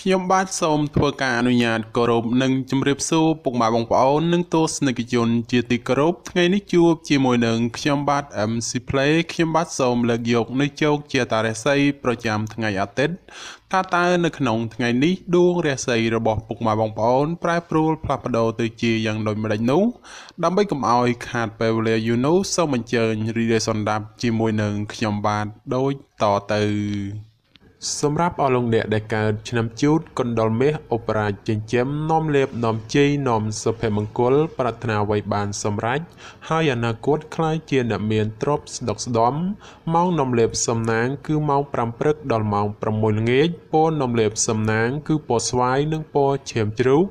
ខ្ញុំបាទសូមធ្វើការអនុញ្ញាតគោរពនិងជម្រាបសួរពុកម៉ែបងប្អូននិងទស្សនិកជនជាទីគោរពថ្ងៃនេះជួបជាមួយនឹងខ្ញុំបាទ MC Play ខ្ញុំបាទសូមលើកយកនៅជោគជាតារាសីប្រចាំថ្ងៃអាទិត្យថាតើនៅក្នុងថ្ងៃនេះដួងរាសីរបស់ពុកម៉ែបងប្អូនប្រែប្រួលផ្លាស់ប្ដូរទៅជាយ៉ាងដូចម្ដេចនោះដើម្បីកុំឲ្យខាតពេលវេលាយូរនោះសូមអញ្ជើញរីករាយសន្តាប់ជាមួយនឹងខ្ញុំបាទដូចតទៅសម្រាប់អស់លោកអ្នកដែលកើតឆ្នាំជូតកណ្ដុរមាសឧបរាជចិញ្ចឹមនាំលេបនាំជ័យនាំសុភមង្គលប្រាថ្នាអ្វីបានសម្រេចហើយអនាគតខ្លាយជាអ្នកមានទ្រព្យស្ដុកស្ដំម៉ោងនាំលេបសំណាងគឺម៉ោង5ព្រឹកដល់ម៉ោង6ល្ងាចពណ៌នាំលេបសំណាងគឺពណ៌ស្វាយនិងពណ៌ឈាមជ្រូក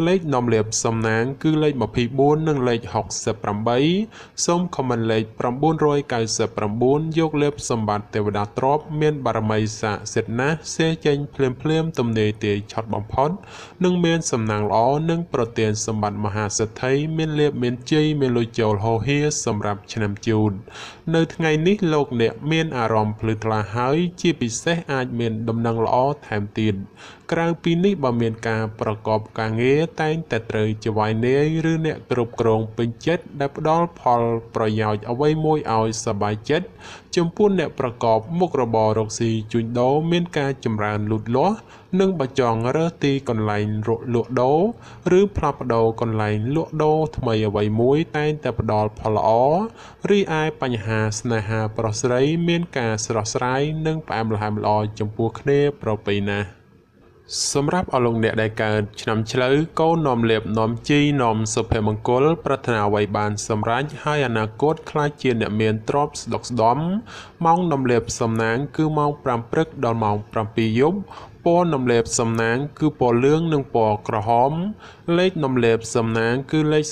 លេខនាំលេបសំណាងគឺលេខ24និងលេខ68សូមខមមិនលេខ999យកលេបសម្បត្តិទេវតាទ្រព្យមានបារមីស័ក្តិសិទ្ធិណាស់សេចេញភ្លាមទំនេរទាយឆត់បំផុតនិងមានសំណាងល្អនិងប្រទានសម្បត្តិមហាសេដ្ឋីមានលៀបមានជ័យមានលុយចូលហូរហៀសម្រាប់ឆ្នាំជូតនៅថ្ងៃនេះលោកអ្នកមានអារម្មណ៍ភ្លឺថ្លាហើយជាពិសេសអាចមានដំណឹងល្អថែមទៀតក្រៅពីនេះបើមានការប្រកបការងារតែងតែត្រូវជាវាយនាយឬអ្នកគ្រប់គ្រងពេញចិត្តដែលផ្ដល់ផលប្រយោជន៍អ្វីមួយឲ្យសប្បាយចិត្តចំពោះអ្នកប្រកបមុខរបររកស៊ីជួញដូរមានការចម្រើនលូតលាស់និងបើចង់រើសទីកន្លែងលក់ដូរឬផ្លាស់ប្ដូរកន្លែងលក់ដូរថ្មីអ្វីមួយតែងតែផ្ដល់ផលល្អរីឯបញ្ហាស្នេហាប្រុសស្រីមានការស្រស់ស្រាយនិងផ្អែមល្ហែមល្អចំពោះគ្នាប្រពៃណាស់សម្រាប់អស់លោកអ្នកដែលកើតឆ្នាំឆ្លូវកូននាំលេបនាំជ័យនាំសុភមង្គលប្រាថ្នាអ្វីបានសម្រេចហើយអនាគតខ្លាចជាអ្នកមានទ្រព្យស្ដុកស្ដំម៉ោងនាំលេបសំណាងគឺម៉ោង5ព្រឹកដល់ម៉ោង7យប់ពណ៌នាំលេបសំណាងគឺពណ៌លឿងនិងពណ៌ក្រហមលេខនាំលេបសំណាងគឺលេខ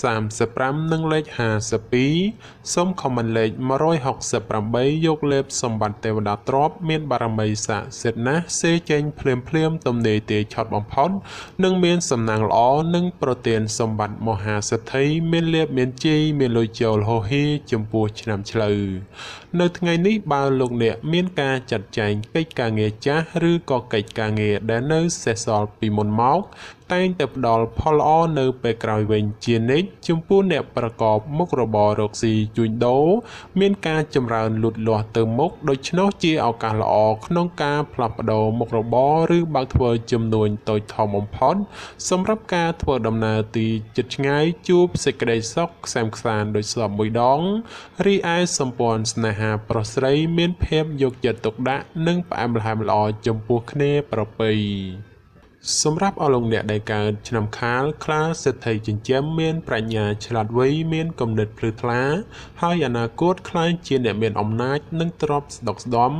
35និងលេខ52សូមខមមិនលេខ168យកលេបសម្បត្តិទេវតាទ្រព្យមានបារមីស័ក្តិសិទ្ធិណាស់សេចេញភ្លាមទំនេរទាយឆត់បំផុតនិងមានសំណាងល្អនិងប្រទានសម្បត្តិមហាសេដ្ឋីមានលៀបមានជ័យមានលុយចូលហូរហៀចំពោះឆ្នាំឆ្លូវនៅថ្ងៃនេះបើលោកអ្នកមានការចាត់ចែងកិច្ចការងារចាស់ឬក៏កិច្ចការងារដែលនៅសេសសល់ពីមុនមកតែងតែផ្ដល់ផលល្អនៅពេលក្រោយវិញជានិច្ចចំពោះអ្នកប្រកបមុខរបររកស៊ីជួញដូរមានការចម្រើនលូតលាស់ទៅមុខដូច្នោះជាឱកាសល្អក្នុងការផ្លាស់ប្ដូរមុខរបរឬបើកធ្វើចំនួនតូចធំបំផុតសម្រាប់ការធ្វើដំណើរទីជិតឆ្ងាយជួបសេចក្តីសុខខ្សែមខ្សានដោយស្លាប់មួយដងរីឯសម្ព័ន្ធស្នេហាប្រុសស្រីមានភាពយកចិត្តទុកដាក់និងផ្អែមល្ហែមល្អចំពោះគ្នាប្រពៃសម្រាប់អស់លោកអ្នកដែលកើតឆ្នាំខាលខ្លាសេដ្ឋីចិញ្ចឹមមានប្រាជ្ញាឆ្លាតវៃមានគំនិតភ្លឺថ្លាហើយអនាគតខ្លាយជាអ្នកមានអំណាចនិងទ្រព្យស្ដុកស្ដំ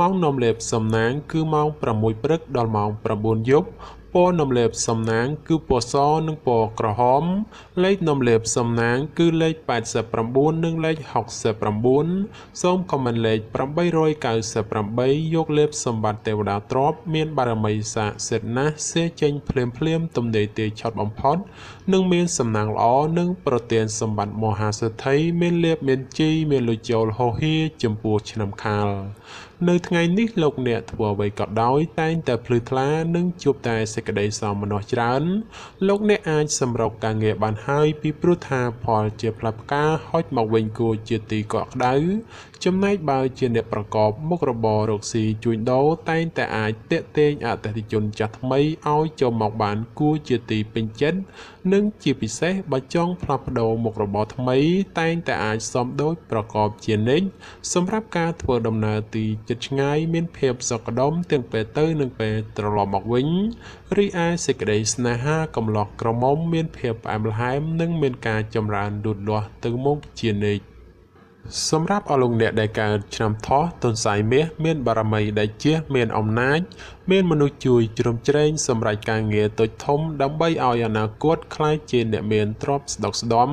ម៉ោងនាំលេបសំណាងគឺម៉ោង6ព្រឹកដល់ម៉ោង9យប់ពណ៌នាំលេបសំណាងគឺពណ៌សនិងពណ៌ក្រហមលេខនាំលេបសំណាងគឺលេខ89និងលេខ69សូមខមមិនលេខ898យកលេបសម្បត្តិទេវតាទ្រព្យមានបារមីស័ក្តិសិទ្ធិណាស់សេចេញភ្លាមទំនេរទាយឆត់បំផុតនិងមានសំណាងល្អនិងប្រទានសម្បត្តិមហាសេដ្ឋីមានលៀបមានជ័យមានលុយចូលហូរហៀចំពោះឆ្នាំខាលនៅថ្ងៃនេះលោកអ្នកធ្វើអ្វីក៏ដោយតែងតែភ្លឺថ្លានិងជួបតែសេចក្តីសោមនស្សច្រើនលោកអ្នកអាចសម្រុកការងារបានហើយពីព្រោះថាផលជាផ្លែផ្កាហុចមកវិញគួរជាទីកក់ក្ដៅចំណែកបើជាអ្នកប្រកបមុខរបររកស៊ីជួញដូរតែងតែអាចទាក់ទាញអតិថិជនចាស់ថ្មីឲ្យចូលមកបានគួរជាទីពេញចិត្តនិងជាពិសេសបើចង់ផ្លាស់ប្ដូរមុខរបរថ្មីតែងតែអាចសមដូចប្រកបជានិច្ចសម្រាប់ការធ្វើដំណើរទីជិតឆ្ងាយមានភាពសុខដុមទាំងពេលទៅនិងពេលត្រឡប់មកវិញរីឯសេចក្តីស្នេហាកំឡោះក្រមុំមានភាពផ្អែមល្ហែមនិងមានការចម្រើនលូតលាស់ទៅមុខជានិច្ចសម្រាប់អស់លោកអ្នកដែលកើតឆ្នាំថោះទុនសាយមាសមានបារមីដែលជាមានអំណាចមានមនុស្សជួយជ្រោមជ្រែងសម្រាប់ការងារតូចធំដើម្បីឲ្យអនាគតខ្លាយជាអ្នកមានទ្រព្យស្ដុកស្ដំ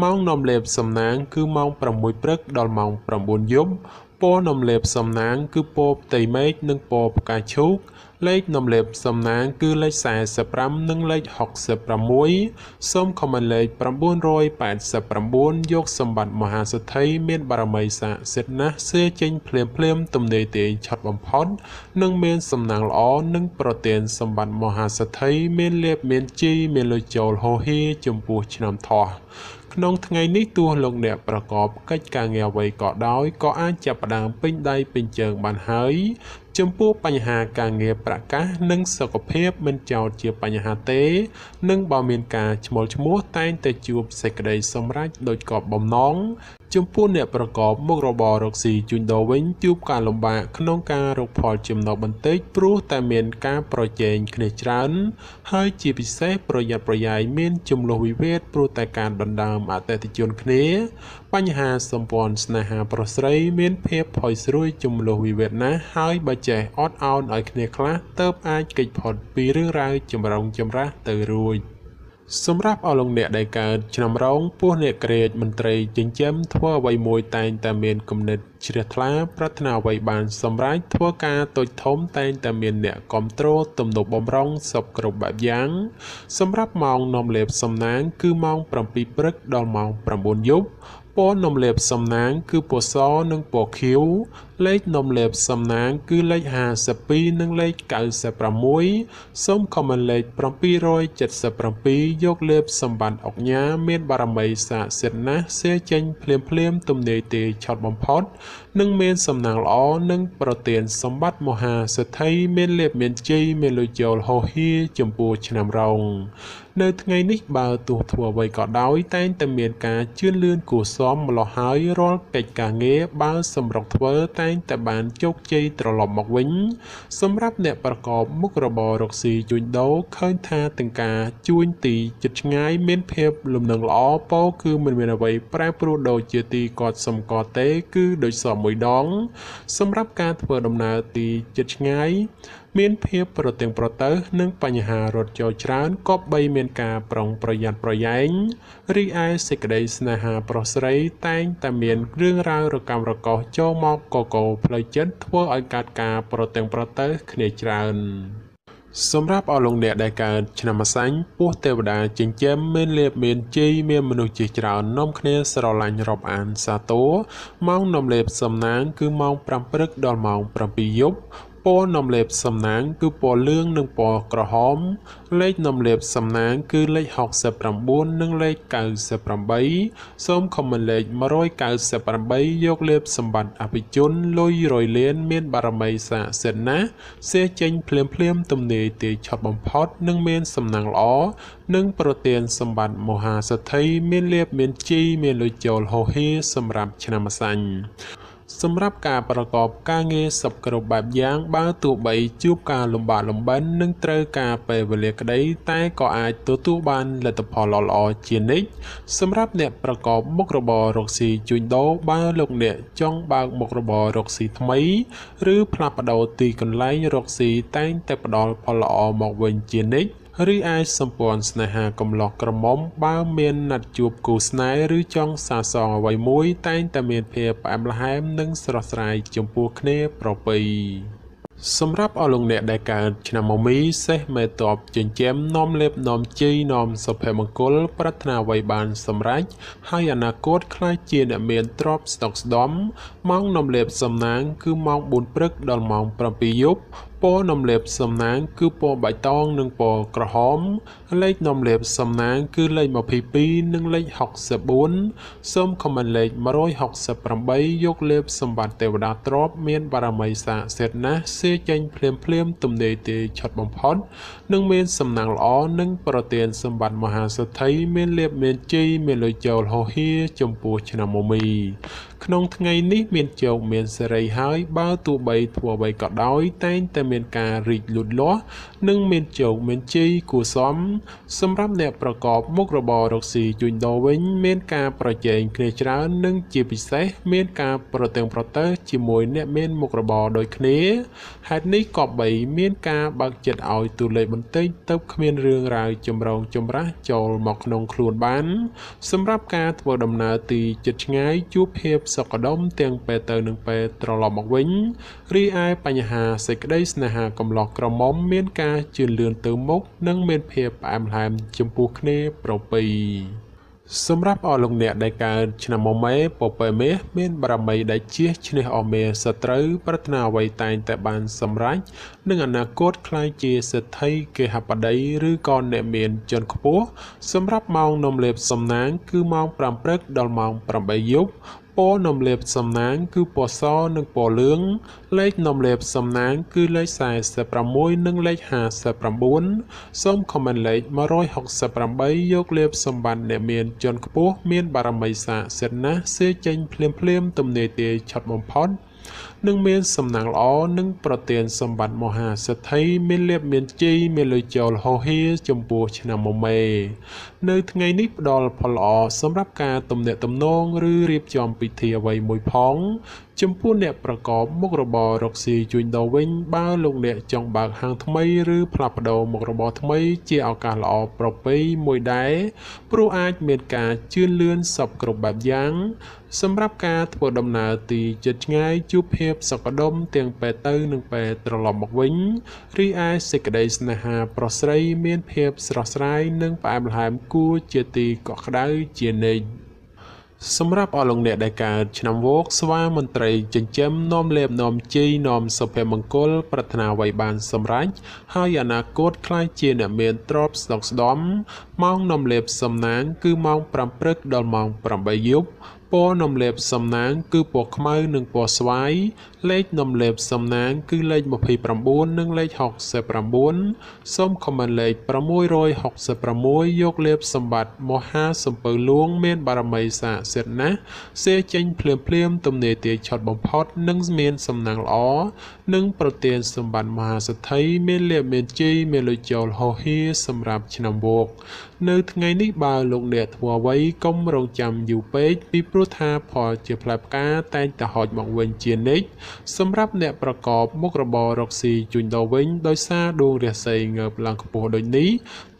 ម៉ោងនាំលេបសំណាងគឺម៉ោង6ព្រឹកដល់ម៉ោង9យប់ព ពណ៌នំលេបសំណាងគឺពណ៌ផ្ទៃមេឃនិងពណ៌ផ្កាឈូកលេខនំលេបសំណាងគឺលេខ45និងលេខ66សូមខមមិនលេខ989យកសម្បត្តិមហាសេដ្ឋីមានបារមីស័ក្តិសិទ្ធិណាស់សៀចេញភ្លាមទំនេរទាយឆត់បំផុតនិងមានសំណាងល្អនិងប្រទានសម្បត្តិមហាសេដ្ឋីមានលៀបមានជីមានលុយចូលហូហៀចំពោះឆ្នាំថោះក្នុងថ្ងៃនេះទោះលោកអ្នកប្រកបកិច្ចការងារអ្វីក៏ដោយក៏អាចចាប់ផ្ដើមពេញដៃពេញជើងបានហើយចំពោះបញ្ហាការងារប្រកាសនិងសុខភាពមិនចោទជាបញ្ហាទេនិងបើមានការឈ្មោលឈ្មោះតែងតែជួបសេចក្តីសម្រេចដោយកប់បំណងចំពោះអ្នកប្រកបមុខរបររកស៊ីជួញដូរវិញជួបការលំបាកក្នុងការរកផលចំណូលបន្តិចព្រោះតែមានការប្រជែងគ្នាច្រើនហើយជាពិសេសប្រយ័ត្នប្រយែងមានចំនួនវិវាទព្រោះតែការដណ្ដើមអតិថិជនគ្នាបញ្ហាសម្ព័ន្ធស្នេហាប្រុសស្រីមានភាពផុយស្រួយចំនួនវិវាទណាស់ហើយបើចេះអត់ឱនឲ្យគ្នាខ្លះទើបអាចគេចផុតពីរឿងរ៉ាវចម្រុងចម្រាស់ទៅរួចសម្រាប់អស់លោកអ្នកដែលកើតឆ្នាំរោងពោះអ្នកក្រេតមន្ត្រីចិញ្ចឹមធ្វើអ្វីមួយតែងតែមានគំនិតជ្រះថ្លាប្រាថ្នាអ្វីបានសម្រេចធ្វើការតូចធំតែងតែមានអ្នកគ្រប់គ្រងទំនុកបំរុងសពគ្រប់បែបយ៉ាងសម្រាប់ម៉ោងនាំលេបសំណាងគឺម៉ោង7ព្រឹកដល់ម៉ោង9យប់ពណ៌នំលេបសំណាងគឺពណ៌សនិងពណ៌ខៀវលេខនំលេបសំណាងគឺលេខ52និងលេខ96សូមខមមិនលេខ777យកលេបសម្បត្តិអុកញ៉ាមានបារមីស័ក្តិសិទ្ធិណាស់សៀចេញភ្លាមទំនេរទាយឆត់បំផុតនិងមានសំណាងល្អនិងប្រទានសម្បត្តិមហាសេដ្ឋីមានលេបមានជ័យមានលុយចូលហូហៀចំពោះឆ្នាំរោងនៅថ្ងៃនេះបើទោះធ្វើអ្វីក៏ដោយតែងតែមានការជឿនលឿនគួរសមម្លោះហើយរាល់កិច្ចការងារបើសម្រុកធ្វើតែងតែបានជោគជ័យត្រឡប់មកវិញសម្រាប់អ្នកប្រកបមុខរបររកស៊ីជួញដូរឃើញថាទាំងការជួញទីជិតឆ្ងាយមានភាពលំនឹងល្អពោគឺមិនមានអ្វីប្រែប្រួលដូចជាទីគាត់សម្គាល់ទេគឺដូចសមមួយដងសម្រាប់ការធ្វើដំណើរទីជិតឆ្ងាយមានភាពប្រទែងប្រទើសនិងបញ្ហារត់ចូលច្រើនក៏បីមានការប្រុងប្រយ័ត្នប្រយែងរីឯសេចក្តីស្នេហាប្រុសស្រីតែងតែមានរឿងរ៉ាវរកាំរកោសចូលមកកកោផ្លូវចិត្តធ្វើឲ្យកើតការប្រទែងប្រទើសគ្នាច្រើនសម្រាប់អស់លោកអ្នកដែលកើតឆ្នាំម្សាញ់ពោះទេវតាចិញ្ចឹមមានលៀបមានជ័យមានមនុស្សជាច្រើននាំគ្នាស្រឡាញ់រាប់អានសាទរម៉ោងនាំលេបសំណាងគឺម៉ោង5ព្រឹកដល់ម៉ោង7យប់ពណ៌នំលេបសំណាងគឺពណ៌លឿងនិងពណ៌ក្រហមលេខនំលេបសំណាងគឺលេខ69និងលេខ98សូមខមមិនលេខ198យកលេបសម្បត្តិអភិជនលុយរយលានមានបារមីស័ក្តិសិទ្ធិណាស់សៀចេញភ្លាមទំនេរទាយឆត់បំផុតនិងមានសំណាងល្អនិងប្រទានសម្បត្តិមហាសេដ្ឋីមានលៀបមានជីមានលុយចូលហូហៀសម្រាប់ឆ្នាំម្សាញ់សម្រាប់ការប្រកបការងារសពគ្រប់បែបយ៉ាងបើទោះបីជួបការលំបាកលំបិននិងត្រូវការពេលវេលាក្តីតែក៏អាចទទួលបានលទ្ធផលល្អជានិច្ចសម្រាប់អ្នកប្រកបមុខរបររកស៊ីជួញដូរបើលោកអ្នកចង់បើកមុខរបររកស៊ីថ្មីឬផ្លាស់ប្ដូរទីកន្លែងរកស៊ីតែងតែផ្ដល់ផលល្អមកវិញជានិច្ចឬអាចសម្ព័ន្ធស្នេហាកំឡោះក្រមុំបើមានណាត់ជួបគូស្នេហ៍ឬចង់សាសងអ្វីមួយតែងតែមានភាពផ្អែមល្ហែមនិងស្រស់ស្រាយចំពោះគ្នាប្រពៃសម្រាប់អស់លោកអ្នកដែលកើតឆ្នាំមមីសេះមេតបចិញ្ចឹមនាំលេបនាំជ័យនាំសុភមង្គលប្រាថ្នាអ្វីបានសម្រេចហើយអនាគតខ្លាចជាអ្នកមានទ្រព្យស្តុកស្ដំម៉ោងនាំលេបសំណាងគឺម៉ោង4ព្រឹកដល់ម៉ោង7យប់ពណ៌នំលេបសំណាងគឺពណ៌បៃតងនិងពណ៌ក្រហមលេខនំលេបសំណាងគឺលេខ22និងលេខ64សូមខមមិនលេខ168យកលេបសម្បត្តិទេវតាទ្រព្យមានបារមីស័ក្តិសិទ្ធិណាស់សៀចេញភ្លាមទំនេរទាយឆត់បំផុតនិងមានសំណាងល្អនិងប្រទានសម្បត្តិមហាសេដ្ឋីមានលៀបមានជ័យមានលុយចូលហូហៀចំពោះឆ្នាំមមីក្នុងថ្ងៃនេះមានជោគមានសេរីហើយបើទោះបីធ្វើអ្វីក៏ដោយតែងតែមានការរីកលូតលាស់និងមានជោគមានជ័យគួរសមសម្រាប់អ្នកប្រកបមុខរបររកស៊ីជួញដូរវិញមានការប្រជែងគ្នាច្រើននិងជាពិសេសមានការប្រទែងប្រទើសជាមួយអ្នកមានមុខរបរដូចគ្នាហេតុនេះក៏បីមានការបើកចិត្តឲ្យទូលេខបន្តិចទៅគ្មានរឿងរ៉ាវចម្រូងចម្រាសចូលមកក្នុងខ្លួនបានសម្រាប់ការធ្វើដំណើរទីជិតឆ្ងាយជួបភាព សក្តិទាំងពេលទៅនិងពេលត្រឡប់មកវិញរីឯបញ្ហាសេចក្តីស្នេហាកំឡោះក្រមុំមានការជឿនលឿនទៅមុខនិងមានភាពផ្អែមល្ហែមចំពោះគ្នាប្រពៃសម្រាប់អស់លោកអ្នកដែលកើតឆ្នាំមមែពពែមាសមានបារមីដែលជះឈ្នះអស់មាសត្រូវប្រាថ្នាអ្វីតែងតែបានសម្រេចនិងអនាគតក្លាយជាសេដ្ឋីគេហបតីឬក៏អ្នកមានជាន់ខ្ពស់សម្រាប់ម៉ោងនំលេបសំណាងគឺម៉ោង5ព្រឹកដល់ម៉ោង8យប់ពណ៌នំលេបសំណាងគឺពណ៌សនិងពណ៌លឿងលេខនំលេបសំណាងគឺលេខ46និងលេខ59សូមខមមិនលេខ168យកលេបសម្បត្តិអ្នកមានជាន់ខ្ពស់មានបារមីស័ក្តិសិទ្ធិណាស់សេចេញភ្លាមទំនេរទាយឆាត់បំផុតនឹងមានសំណាងល្អនិងប្រទានសម្បត្តិមហាសេដ្ឋីមានលៀបមានជ័យមានលុយចូលហោហៀចំពោះឆ្នាំមមែនៅថ្ងៃនេះផ្ដល់ផលល្អសម្រាប់ការទំនាក់ទំនងឬរៀបចំពិធីអ្វីមួយផងចំពោះអ្នកប្រកបមុខរបររកស៊ីជួញដូរវិញបើលោកអ្នកចង់បើកហាងថ្មីឬផ្លាស់ប្ដូរមុខរបរថ្មីជាឱកាសល្អប្រពៃមួយដែរព្រោះអាចមានការជឿនលឿនសពគ្រប់បែបយ៉ាងសម្រាប់ការធ្វើដំណើរទីជិតឆ្ងាយជួបភាពសក្តិទាំងពេលទៅនិងពេលត្រឡប់មកវិញរីឯសេចក្តីស្នេហាប្រុសស្រីមានភាពស្រស់ស្រាយនិងផ្អែមល្ហែមគួរជាទីកក់ក្ដៅជានិច្ចសម្រាប់អស់លោកអ្នកដែលកើតឆ្នាំវោកស្វាមន្ត្រីចិញ្ចឹមនាំលេបនាំជ័យនាំសុភមង្គលប្រាថ្នាអ្វីបានសម្រេចហើយអនាគតក្លាយជាអ្នកមានទ្រព្យស្ដុកស្ដំម៉ោងនាំលេបសំណាងគឺម៉ោង5ព្រឹកដល់ម៉ោង8យប់ពណ៌នំលេបសំណាងគឺពណ៌ខ្មៅនិងពណ៌ស្វាយលេខនំលេបសំណាងគឺលេខ29និងលេខ69សូមខមមិនលេខ666យកលេបសម្បត្តិមហាសំពៅលួងមានបារមីស័ក្តិសិទ្ធិណាស់សេចេញភ្លាមទំនេរទាយឆត់បំផុតនិងមានសំណាងល្អនិងប្រទានសម្បត្តិមហាសេដ្ឋីមានលៀបមានជ័យមានលុយចូលហោហៀសម្រាប់ឆ្នាំវោកនៅថ្ងៃនេះបើលោកអ្នកធ្វើអ្វីកុំរងចាំយូរពេកពីព្រោះថាផលជាផ្លែផ្កាតែងតែហោចមកវិញជានិច្ចសម្រាប់អ្នកប្រកបមុខរបររកស៊ីជួញដូរវិញដោយសារដួងរាសីងើបឡើងខ្ពស់ដូចនេះ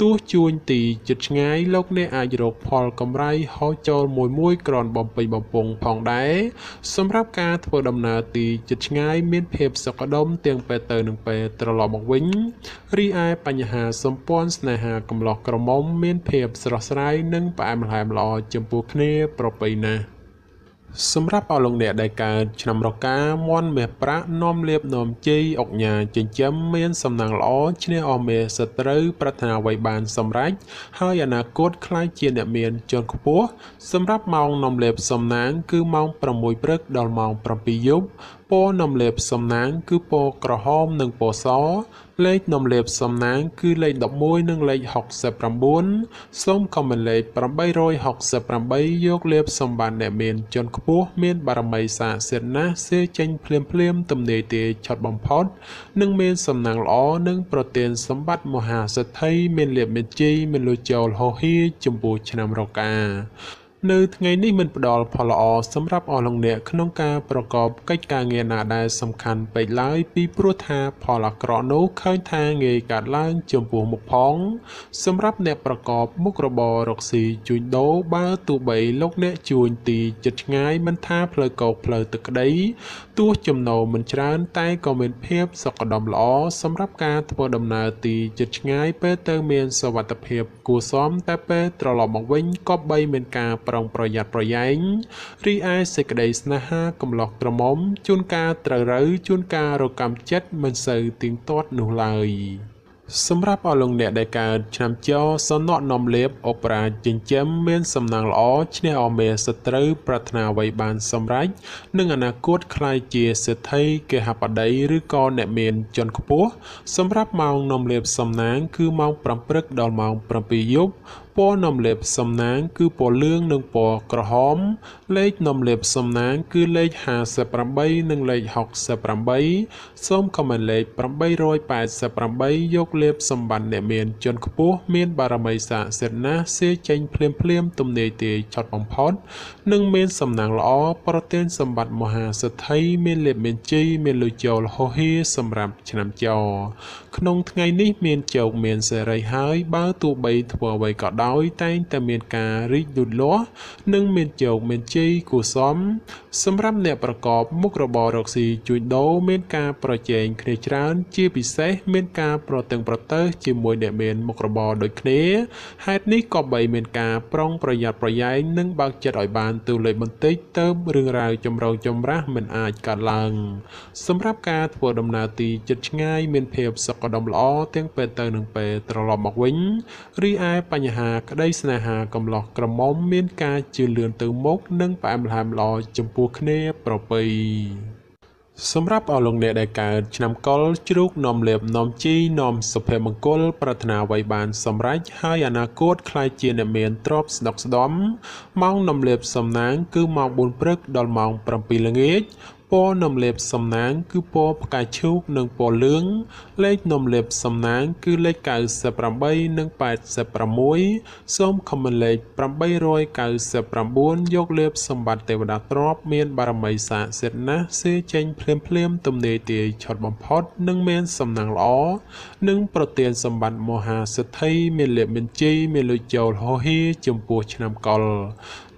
ទោះជួញទីជិតឆ្ងាយលោកអ្នកអាចរកផលកម្រៃហោចចូលមួយក្រនបំពេញបំពង់ផងដែរសម្រាប់ការធ្វើដំណើរទីជិតឆ្ងាយមានភាពសុខដុមទាំងពេលទៅនិងពេលត្រឡប់មកវិញរីឯបញ្ហាសម្ព័ន្ធស្នេហាកំឡោះក្រមុំមានភាពស្រស់ស្រាយនិងផ្អែមល្ហែមល្អចំពោះគ្នាប្រពៃណាស់សម្រាប់អស់លោកអ្នកដែលកើតឆ្នាំរកាមាន់មាសប្រាក់នាំលៀបនាំជ័យអុកញ៉ាចិញ្ចឹមមានសំណាងល្អឈ្នះអស់មាសត្រូវប្រាថ្នាអ្វីបានសម្រេចហើយអនាគតក្លាយជាអ្នកមានជាន់ខ្ពស់សម្រាប់ម៉ោងនាំលៀបសំណាងគឺម៉ោង6ព្រឹកដល់ម៉ោង7យប់ពណ៌នាំលេបសំណាងគឺពណ៌ក្រហមនិងពណ៌សលេខនាំលេបសំណាងគឺលេខ11និងលេខ69សូមខមមិនលេខ868យកលេបសម្បត្តិអ្នកមានជាន់ខ្ពស់មានបារមីស័ក្តិសិទ្ធិណាស់សេចេញភ្លាមទំនេរទាយឆត់បំផុតនិងមានសំណាងល្អនិងប្រទានសម្បត្តិមហាសេដ្ឋីមានលៀបមានជ័យមានលុយចូលហោហៀចំពោះឆ្នាំរកានៅថ្ងៃនេះមិនផ្ដល់ផលល្អសម្រាប់អស់លោកអ្នកក្នុងការប្រកបកិច្ចការងារណាដែលសំខាន់ពេកឡើយពីព្រោះថាផលអាក្រក់នោះឃើញថាងាយកើតឡើងចំពោះមុខផងសម្រាប់អ្នកប្រកបមុខរបររកស៊ីជួញដូរបើទោះបីលោកអ្នកជួញទីជិតឆ្ងាយមិនថាផ្លូវកោកផ្លូវទឹកក្តីទោះចំណូលមិនច្រើនតែក៏មានភាពសុខដុមល្អសម្រាប់ការធ្វើដំណើរទីជិតឆ្ងាយពេលទៅមានសុវត្ថិភាពគួរសមតែពេលត្រឡប់មកវិញក៏បីមានការប្រុងប្រយ័ត្នប្រយែងរីឯសេចក្តីស្នេហាកំឡោះក្រមុំជួនកាលត្រូវរើជួនកាលរកម្មចិត្តមិនសូវទៀងទាត់នោះឡើយសម្រាប់អស់លោកអ្នកដែលកើតឆ្នាំចសនក់នំលេបអូប៉េរ៉ាចិញ្ចឹមមានសំណាងល្អឈ្នះអមេសត្រូវប្រាថ្នាអ្វីបានសម្រេចនិងអនាគតក្លាយជាសេដ្ឋីគេហបតីឬក៏អ្នកមានជាន់ខ្ពស់សម្រាប់ម៉ោងនំលេបសំណាងគឺម៉ោង5ព្រឹកដល់ម៉ោង7យប់ពណ៌នំលេបសំណាងគឺពណ៌លឿងនិងពណ៌ក្រហមលេខនំលេបសំណាងគឺលេខ58និងលេខ68សូមខមមិនលេខ888យកលេបសម្បត្តិអ្នកមានជាន់ខ្ពស់មានបារមីស័ក្តិសិទ្ធិណាស់សេចេញភ្លាមទំនេរទាយឆត់បំផុតនិងមានសំណាងល្អប្រទានសម្បត្តិមហាសេដ្ឋីមានលេបមានជ័យមានលុយចូលហោហៀសម្រាប់ឆ្នាំច ក្នុងថ្ងៃនេះមានជោគមានសេរីហើយបើទោះបីធ្វើអ្វីក៏ដោយតែងតែមានការរីកលូតលាស់និងមានជោគមានជ័យគួរសមសម្រាប់អ្នកប្រកបមុខរបររកស៊ីជួញដូរមានការប្រជែងគ្នាច្រើនជាពិសេសមានការប្រតឹងប្រទើសជាមួយអ្នកមានមុខរបរដូចគ្នាហេតុនេះក៏បីមានការប្រុងប្រយ័ត្នប្រយែងនិងបើកចិត្តឲ្យបានទូលេខបន្តិចទៅរឿងរ៉ាវចម្រូងចម្រាសមិនអាចកើតឡើងសម្រាប់ការធ្វើដំណើរទីជិតឆ្ងាយមានភាពសុខដុមល្អទាំងពេលទៅនិងពេលត្រឡប់មកវិញរីឯបញ្ហាក្តីស្នេហាកំឡោះក្រមុំមានការជឿនលឿនទៅមុខនិងផ្អែមល្ហែមល្អចំពោះគ្នាប្រពៃសម្រាប់អស់លោកអ្នកដែលកើតឆ្នាំកុរជ្រូកនាំលាភនាំជីនាំសុភមង្គលប្រាថ្នាអ្វីបានសម្រេចហើយអនាគតខ្លាយជាអ្នកមានទ្រព្យស្ដុកស្ដំម៉ោងនាំលាភសំណាងគឺម៉ោង4ព្រឹកដល់ម៉ោង7ល្ងាចពណ៌នំលេបសំណាងគឺពណ៌ផ្កាឈូកនិងពណ៌លឿងលេខនំលេបសំណាងគឺលេខ98និង86សូមខមមិនលេខ899យកលេបសម្បត្តិទេវតាទ្រព្យមានបារមីស័ក្តិសិទ្ធិណាស់សេចេញភ្លាមទំនេរទាយឆុតបំផុតនិងមានសំណាងល្អនិងប្រទានសម្បត្តិមហាសិទ្ធិមានលេបមានជ័យមានលុយចូលហោហៀចំពោះឆ្នាំកុរ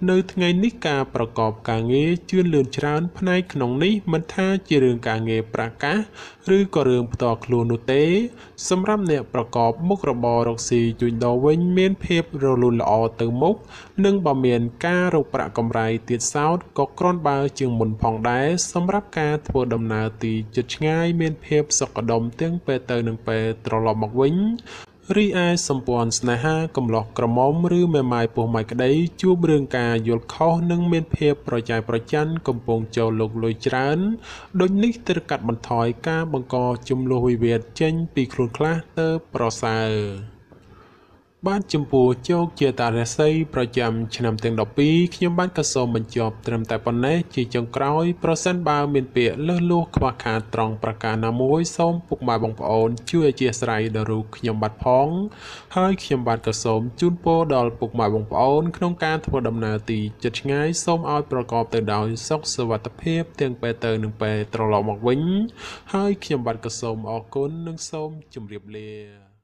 នៅថ្ងៃនេះការប្រកបការងារជឿនលឿនច្រើនផ្នែកក្នុងនេះមិនថាជារឿងការងារប្រកាសឬក៏រឿងផ្ទាល់ខ្លួននោះទេសម្រាប់អ្នកប្រកបមុខរបររកស៊ីជួញដូរវិញមានភាពរលូនល្អទៅមុខនិងបើមានការរកប្រាក់កម្រៃទៀតសោតក៏គ្រាន់បើជាងមុនផងដែរសម្រាប់ការធ្វើដំណើរទីជិតឆ្ងាយមានភាពសុខដុមទាំងពេលទៅនិងពេលត្រឡប់មកវិញរីឯសម្ព័ន្ធស្នេហាកំឡោះក្រមុំឬមេម៉ាយពោះម៉ាយក្តីជួបរឿងការយល់ខុសនិងមានភាពប្រច័យប្រច័ណ្ឌកំពុងចូលលោកលុយច្រើនដូចនេះត្រូវកាត់បន្ថយការបង្កចំនួនវិវាទចេញពីខ្លួនខ្លះទៅប្រសើរបាទចំពោះជោគជាតារាសីប្រចាំឆ្នាំទាំង12ខ្ញុំបាទក៏សូមបញ្ចប់ត្រឹមតែប៉ុណ្ណេះជាចុងក្រោយប្រសិនបើមានពាក្យលើសលួសខ្វះខាតត្រង់ប្រការណាមួយសូមពុកម៉ែបងប្អូនជួយអធិស្ឋានដល់រូបខ្ញុំបាទផងហើយខ្ញុំបាទក៏សូមជូនពរដល់ពុកម៉ែបងប្អូនក្នុងការធ្វើដំណើរទីជិតឆ្ងាយសូមឲ្យប្រកបទៅដោយសុខសុវត្ថិភាពទាំងពេលទៅនិងពេលត្រឡប់មកវិញហើយខ្ញុំបាទក៏សូមអរគុណនិងសូមជម្រាបលា